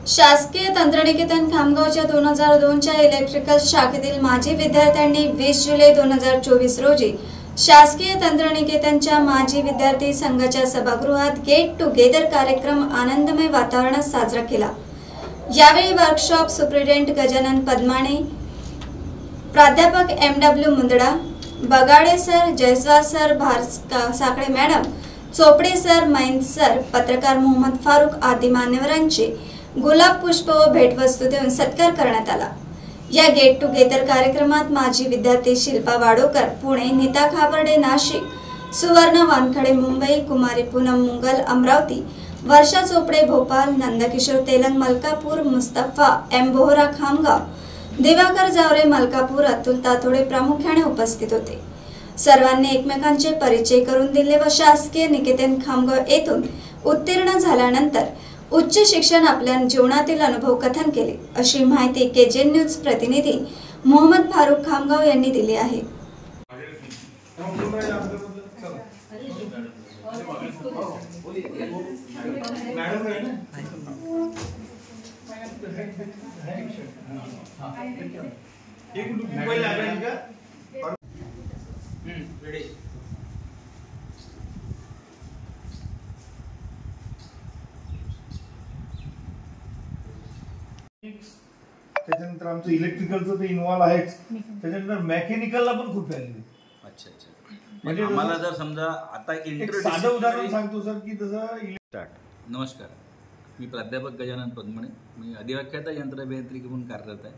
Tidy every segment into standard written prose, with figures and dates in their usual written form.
शासकीय तंत्रनिकेतन खामगावच्या 2002च्या इलेक्ट्रिकल शाखेतील माजी विद्यार्थ्यांनी 20 जुलै 2024 रोजी शासकीय तंत्रनिकेतनच्या माजी विद्यार्थी संघाच्या सभागृहात गेट टुगेदर कार्यक्रम आनंदमय वातावरणात साजरा केला। यावेळी वर्कशॉप सुप्रिटेंडेंट गजानन पद्माणे, प्राध्यापक MW Mundada, Bagade sir, Jaiswal sir, Sakhale madam, Chopde sir, Main sir, पत्रकार मोहम्मद फारूक आदी मान्यवरांचे गुलाब पुष्प व भेटवस्तू देऊन सत्कार करण्यात आला। या गेट टुगेदर कार्यक्रमात माजी विद्यार्थी शिल्पा वाडोकर पुणे, नीता खापर्डे नाशिक, सुवर्ण वानखडे मुंबई, कुमारी पूनम मुंगल अमरावती, वर्षा चोपडे भोपाळ, नंदकिशोर तेलंग मलकापूर, मुस्तफा M बोहरा खामगाव, दिवाकर जावरे मलकापूर, अतुल तातोडे प्रामुख्याने उपस्थित होते। सर्वांनी एकमेकांचे परिचय करून दिले व शासकीय निकेतन खामगाव येथून उत्तीर्ण झाल्यानंतर उच्च शिक्षण आपल्या जीवनातील अनुभव कथन केले, अशी माहिती KJ न्यूज प्रतिनिधी मोहम्मद फारूक खामगाव यांनी दिली आहे। त्याच्यानंतर आमचं इलेक्ट्रिकलचं ते इन्व्हॉल्व आहेच, त्याच्यानंतर मेकॅनिकलला पण खूप व्हॅल्यू आहे। अच्छा अच्छा, म्हणजे आम्हाला जर समजा आता साधं उदाहरण सांगतो सर की जसं नमस्कार, मी प्राध्यापक गजानन पद्माणे, मी अधिव्याख्याता यंत्रअभियांत्रिकी म्हणून कार्यरत आहे,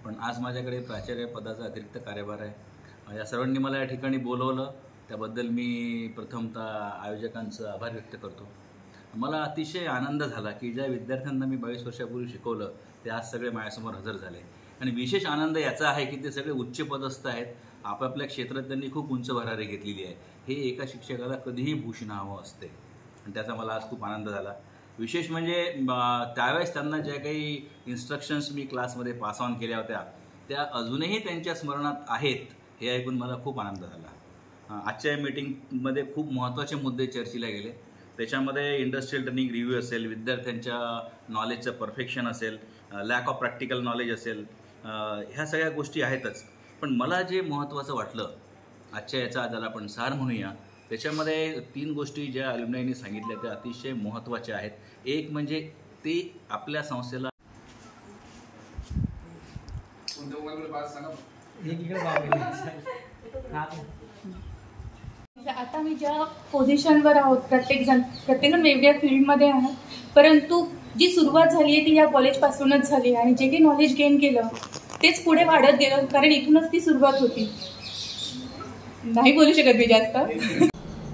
पण आज माझ्याकडे प्राचार्य पदाचा अतिरिक्त कार्यभार आहे। या सर्वांनी मला या ठिकाणी बोलवलं त्याबद्दल मी प्रथमतः आयोजकांचा आभार व्यक्त करतो। मला अतिशय आनंद झाला की ज्या विद्यार्थ्यांना मी 22 वर्षापूर्वी शिकवलं ते आज सगळे माझ्यासमोर हजर झाले, आणि विशेष आनंद याचा आहे की ते सगळे उच्च पदस्थ आहेत, आपापल्या क्षेत्रात त्यांनी खूप उंच भरारी घेतलेली आहे। हे एका शिक्षकाला कधीही भूषण हवं असते, आणि त्याचा मला आज खूप आनंद झाला। विशेष म्हणजे त्यावेळेस त्यांना ज्या काही इन्स्ट्रक्शन्स मी क्लासमध्ये पास ऑन केल्या होत्या त्या अजूनही त्यांच्या स्मरणात आहेत, हे ऐकून मला खूप आनंद झाला। आजच्या मीटिंगमध्ये खूप महत्त्वाचे मुद्दे चर्चेला गेले, त्याच्यामध्ये इंडस्ट्रियल ट्रेनिंग रिव्ह्यू असेल, विद्यार्थ्यांच्या नॉलेजचं परफेक्शन असेल, लॅक ऑफ प्रॅक्टिकल नॉलेज असेल, ह्या सगळ्या गोष्टी आहेतच। पण मला जे महत्त्वाचं वाटलं आजच्या याचा ज्याला आपण सार म्हणूया, त्याच्यामध्ये 3 गोष्टी ज्या अल्युमनाईंनी सांगितल्या त्या अतिशय महत्त्वाच्या आहेत। एक म्हणजे ते आपल्या संस्थेला आता मी ज्या पोझिशनवर आहोत, प्रत्येकजण वेगवेगळ्या फील्डमध्ये आहे, परंतु जी सुरुवात झाली आहे ती या कॉलेजपासूनच झाली, आणि जे काही नॉलेज गेन केलं तेच पुढे वाढत गेलं, कारण इथूनच ती सुरुवात होती। नाही बोलू शकत मी जास्त।